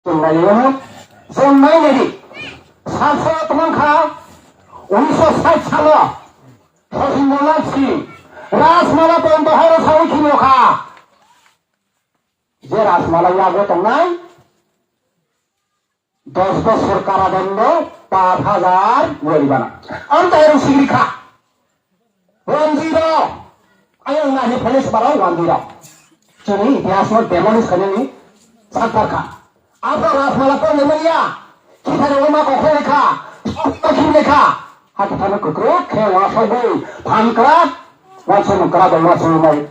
जोंनायमोन जोंनाय नेरि सानसे तमंखा 1960 सालाव सचिन्द्रनाथ सिंह राजमाला बन्दहार सावै खिलखा जे राजमालायाव आगो दंनाय 10 বছর কারাদণ্ড 5000 গরিবানা আন্তায়ের সিগরিখা 10 আয় নানি পুলিশ বারাও 10 जोंनि इतिहासआव डेमोनिस खालामनि सानथारखा आफा राजमालाफोर नेमनिया खिथारेव मा कखौ लेखा सखि लेखा हाथानो गोग्रो खेवा सबै फानक्रा वासो नकरा दं वासो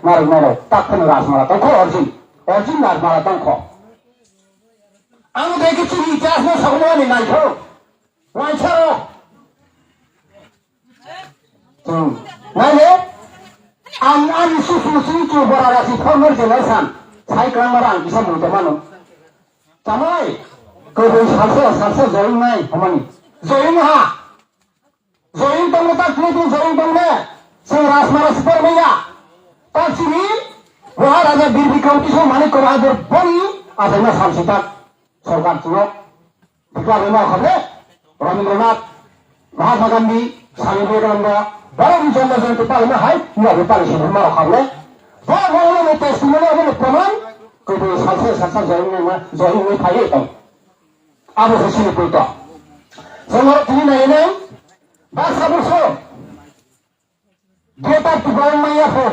मारै मारै ताखनो राजमाला दंखौ अर्जिन राजमाला दंखौ आं देखि इतिहासआव सावनानै नायखौ वाइसारो जों नायले आं सुसुसु बरारासि फर्मर जेनेरेशन साइक्रां मारां बिसा मुदमानो जामाय गोबो सासे जयिं नाय हमनि जयिं हा जयिं दंनो ताकनि जयिं दंनो जों राजमाला सिफरमैया ताकसिनि महाराजा बीर बिक्रम किशोर मानिक बहादुर बनि आजायना सामसिता सरकार जुग बिप्लबी मावखाबले रवीन्द्रनाथ महात्मा गांधी स्वामी विवेकानंद बड़ा जन्म जयंती पालना है यह पाली से मारो खाबले बड़ा में टेस्टिमोनी अबे प्रमाण गोदो सासे जयिं में फायो तो आबो हसिनि कोइतो जोंहा दिनै नायनो बासाबरसो गेटा टिबाव मायाफोर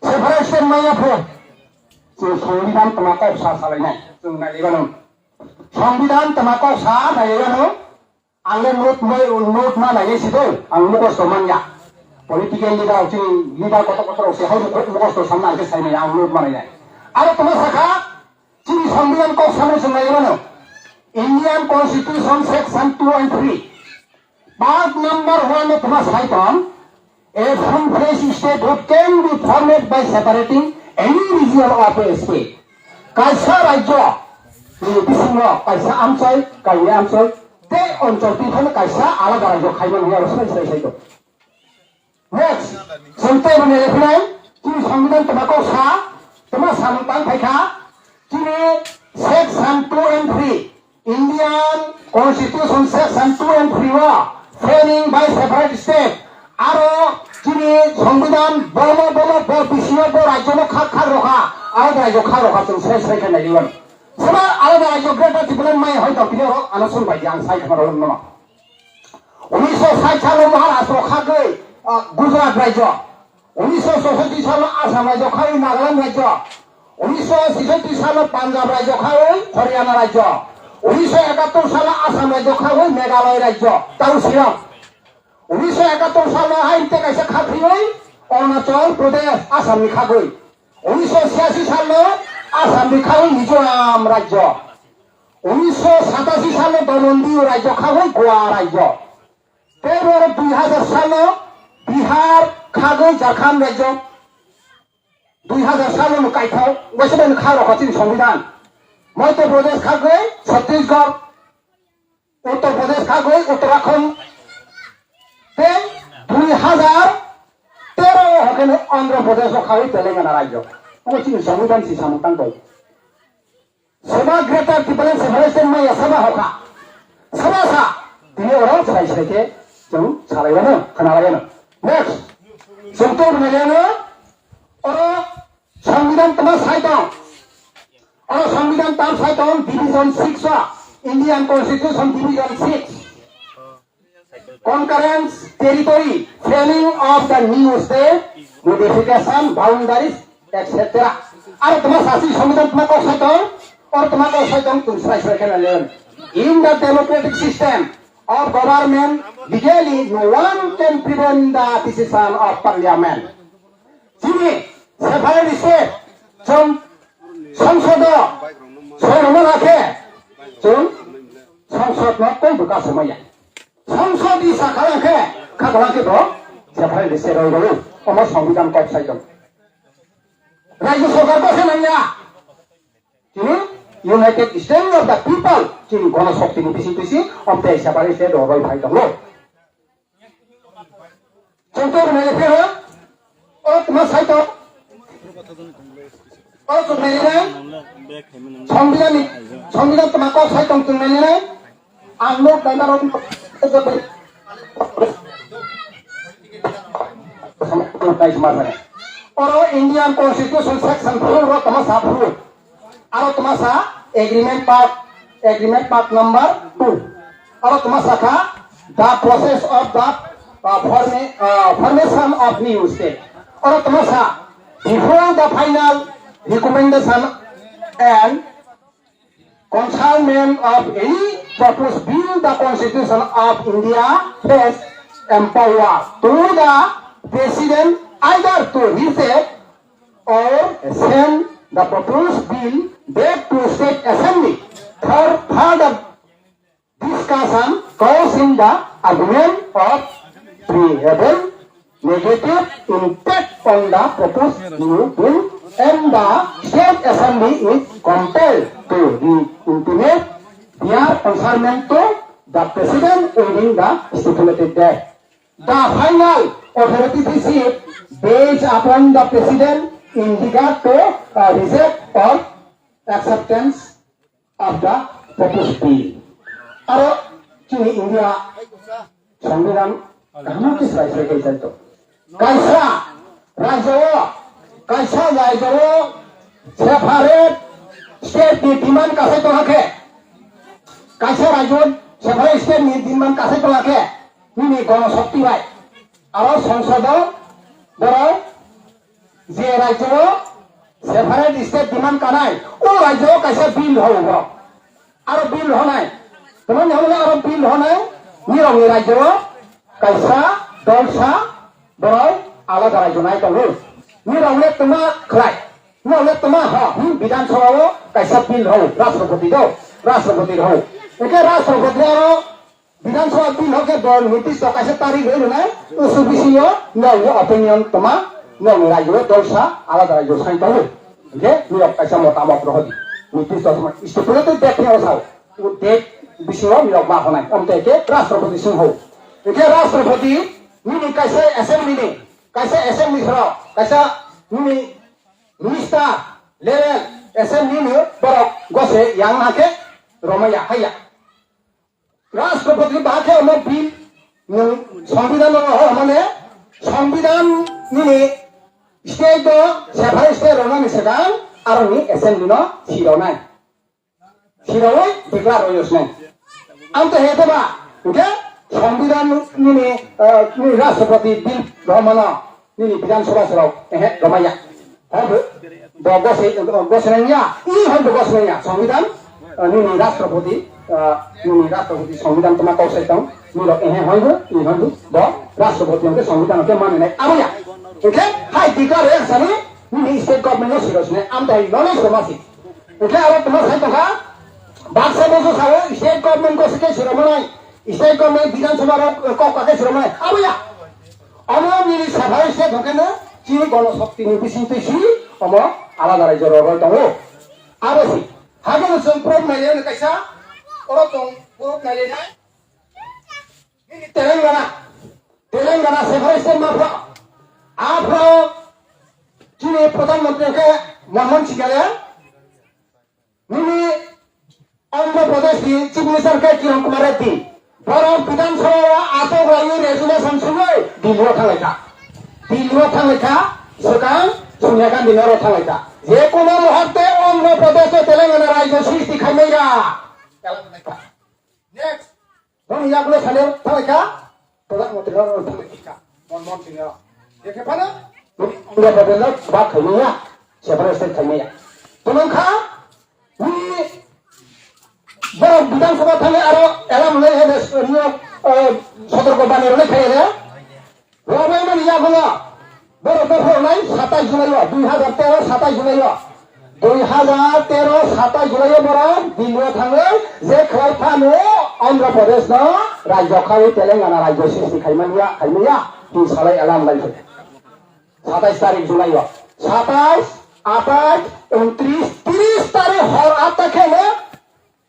सेपारेशन मायाफोर जों संबिधान तमाखौ सा सालायनाय जों नायबानो संबिधान तमाखौ सा नायबानो आंने नोट मा नायनो सिदो आं मुखस्थ मानिया पलिटिकल लिडार जोंनि लिडार गथ' से हाय मुखस्थ सामना सायनाय आं नोट मानायनाय आरो तमा साखा जोंनि संबिधानखौ सामने जों नायबानो Indian constitution section 2 and 3 part number 1 में तमा सायतन a full-fledged statehood can be formed by separating any region of a state कायसा राज्य बिसिङाव कायसा आमचल गावनि आमचल ते अंचल तीन कायसा आलादा राज्य खायमन हुआ साइड नेक्स्ट संते बने लेफिनाय जोंनि संबिधान तमाखौ सा तमा सामतां फायखा जोंनि section 2 and 3 Indian constitution section 2 and 3 वा फ्रेमिंग बाय सेपारेट स्टेट आरो जोंनि संबिधान बल बिसिङाव राज्यनो खा रखा आलादा राज्य खा रखा जों साइड खानायनिमोन सोरबा आलादा राज्य ग्रेटार टिपुलेन माय हयतो बियो आनसन बायदि आं साइड खानारो नङा 1960 सालाव महाराष्ट्र खागै गुजरात राज्य 1964 सालाव आसाम राज्य खागै नागालेण्ड राज्य 1966 सालाव पान्जाब राज्य खागै हरियाणा राज्य 1971 सालाव आसाम राज्य खागै मेघालय राज्य ताउसिरां 1971 सालाव हायते कायसा खाफियै अरुणाचल प्रदेश आसामनि खागै 1986 सालाव आसामनि खागै मिजोराम राज्य 1987 सालाव दमन राज्य खागै गोवा राज्य तेरो 2000 सालाव बिहार खागै झारखंड राज्य 2000 सालाव कायथाव वैसे खारखा जोंनि संबिधान मध्य प्रदेश खागै छत्तीसगढ़ उत्तर प्रदेश खागै उत्तराखंड ते 2013 हकेनो आंध्र प्रदेश खागै तेलेंगाना राज्य जोंनि संबिधान सि सामतां दं सोरबा ग्रेटार टिपुलेन सेपारेशन माया सोरबा हका सोरबा सा दिनै अराव साइके जों सालायबानो खोनाबायानो नेक्स्ट जोंथ' बुंनायानो अरो संबिधान तमा साइदं अरो संबिधान ताम साइदं डिविजन 6 वा Indian constitution division 6 concurrence territory framing of the new state modification boundaries etc आरो तमा सासी संविधान तमाखौ साइदं और तमाखौ साइदं तुम साइसबाय खेलालेन in the democratic system of government legally no one can prevent the decision of parliament जोंनि सेपारेट स्टेट जों संसद सोरमोन आखे जों संसद नतै बुका समया संसद इसा खालाखे खालाखे दो सेपारेट स्टेट रयो अमर संविधान को साइदं राज्य सरकार को सेनाया जोंनि United state of the people जोंनि गणशक्तिनि बिसि अफ द सेपारेट स्टेट रबाय फाय दंलो जोंथ' बुंनाय लेफेरो ओ तमा साइदं Kalau tunai ni, সংবিধান তোমাকে সাই তং tunai ni, anglo kaimaron Oro Indian Constitution section 4 ro tamasa approve. Aro tamasa agreement part number 2. Aro tamasa ka the process of the formation of new state. Oro tamasa before the final recommendation and consignment of any proposed bill, the Constitution of India has empower to the President either to reject or send the proposed bill back to State Assembly for further discussion causing the argument of preamble negative impact on the proposed new bill, and the State Assembly is compelled to intimate their concernment to the President within the stipulated date. The final authority received based upon the President in regard to reject or acceptance of the proposed bill. Aro chini India সংবিধান কাহানা কি সাইছে কইছেন তো কাইসা রাজ্য separate state ni demand কাছে তো রাখে কাইসা রাজ্য separate state ni demand কাছে তো রাখে ni গণশক্তি ভাই আর সংসদ বড় যে রাজ্য সেপারেট স্টেট ডিমান্ড কানাই ও রাজ্য কাইসা বিল হব আর বিল হনাই তোমার হলে আর বিল হনাই নিরঙ্গি রাজ্য কাইসা দলসা বড় আলাদা রাজ্য নাই তো নিরঙ্গে তোমা খাই নিরঙ্গে তোমা হ বিধানসভা কাইসা বিল হব রাষ্ট্রপতি হব একে রাষ্ট্রপতি আর বিধানসভা বিল হকে দল নির্দিষ্ট কাইসা তারিখ হইল না সুবিসিও নয় অপিনিয়ন তোমা নয় রাজ্য দলসা আলাদা রাজ্য সাইতে হবে যে নিরব কাইসা মতামত রহদি নির্দিষ্ট সময় স্টেপুলেটেড ডেট নিয়ে আসাও ডেট বিষয় নিরব মা হনাই অন্তে একে রাষ্ট্রপতি সিং হব একে রাষ্ট্রপতি নিনি কাইসা অ্যাসেম্বলি সর কাইসা নিনি মিনিস্টার লেভেল অ্যাসেম্বলি নি বড় গসে ইয়াং নাকে রমাইয়া হাইয়া রাষ্ট্রপতি বাকে অন্য বিল সংবিধান মানে সংবিধান নিনি স্টেট সেভারে স্টেট রনানি সেগান আর নি অ্যাসেম্বলি ন সিরনাই সিরওই ডিক্লার হইস নাই আমতে হেতবা ওকে সংবিধান নিনি রাষ্ট্রপতি বিল রহমানা নিনি বিধানসভা সরাও এহে রমাইয়া হবে গসনাইয়া ই হইব গসনাইয়া সংবিধান নিনি রাষ্ট্রপতি সংবিধান তোমা কৌশাইতাম নিরব এহে হইব ই হইব দ রাষ্ট্রপতি আমাকে সংবিধানকে মানে নাই আবয়া ওকে হাই ডিক্লার হইছানি নিনি স্টেট গভর্নমেন্ট সিরস নে আমতে নলেজ সমাসি ওকে আর তোমার সাইতকা বাক্সা বসো সাবে স্টেট গভর্নমেন্ট কসকে সিরমনাই স্টেট গভর্নমেন্ট বিধানসভা কাকে সিরমনাই আবয়া আমার নিরি সভায় সে ঢোকে না কি গণশক্তি নির্বিচিন্ত সি অম আলাদা রাজ্যের রয় দङ আরো সি হাগে সম প্রব নাইলে কাইসা ওরা তো প্রব নাইলে না তেলেঙ্গানা সেভারেস্টের মাফা আফ্রা চীনে প্রধানমন্ত্রীকে মনমোহন সিংকে নিনি অন্ধ্রপ্রদেশ চিফ মিনিস্টারকে কিরণ কুমার রেড্ডি বড় বিধানসভা আটক রায়ু রেজুলেশন শুনে দিল্লিও থাঙ্গা সেখান সোনিয়া গান্ধী নর থাঙ্গা যে কোনো মুহূর্তে অন্ধ্রপ্রদেশ তেলেঙ্গানা রাজ্য সৃষ্টি খাইমাইরা নেক্সট ইয়াগুলো সালে থাঙ্গা প্রধানমন্ত্রী মনমোহন সিং দেখে পানা অন্ধ্রপ্রদেশ বা খাইমাইয়া সেপারেট স্টেট খাইমাইয়া তোমাখা বড় বিধানসভা থাকে আরো এলাম সতর্কবাণী রলে খাইয়ে রবাই মানে ইয়াগুলো বড় দফর নাই 27 জুলাই 2013 27 জুলাই 27 জুলাই বড় দিল্লি থাঙ্গে যে খাইফানো অন্ধ্রপ্রদেশ ন রাজ্য খাই তেলেঙ্গানা রাজ্য সৃষ্টি খাইমানিয়া দুই সালে এলাম লাইছে 27 তারিখ জুলাই 27 28 29 30 তারিখ হর আতা খেলে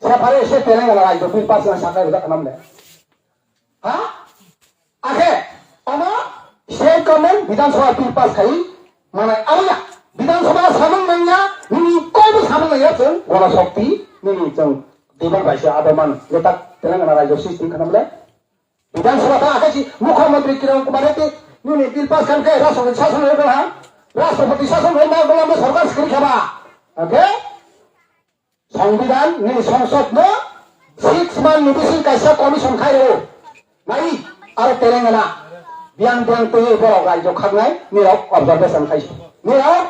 সেপারে এসে তেলেঙ্গানা রাজ্য বিল পাস না সাকার কথা নাম দেয় হ্যাঁ আগে আমরা স্টেট গভর্নমেন্ট বিধানসভা বিল পাস খাই মানে আমিয়া বিধানসভা সামন নাইয়া নিনি কয়बो সামন नाया जों गणशक्ति निनि जों देबां बायसे आदमान लेता तेलंगाना राज्य सिस्टेम खालामले विधानसभा था आकाशी मुख्यमंत्री किरण कुमार ते निनि बिल पास करके राष्ट्रपति शासन होगा हां राष्ट्रपति शासन होना बोला में सरकार स्क्रीन खाबा ओके संविधान निनि संसद में 6 मान निबिसिन कायसा कमिशन खायो नाई आरो तेलंगाना बियां बियां तो ये बर राज्य खानाय निराव ऑब्जर्वेशन खायसो निराव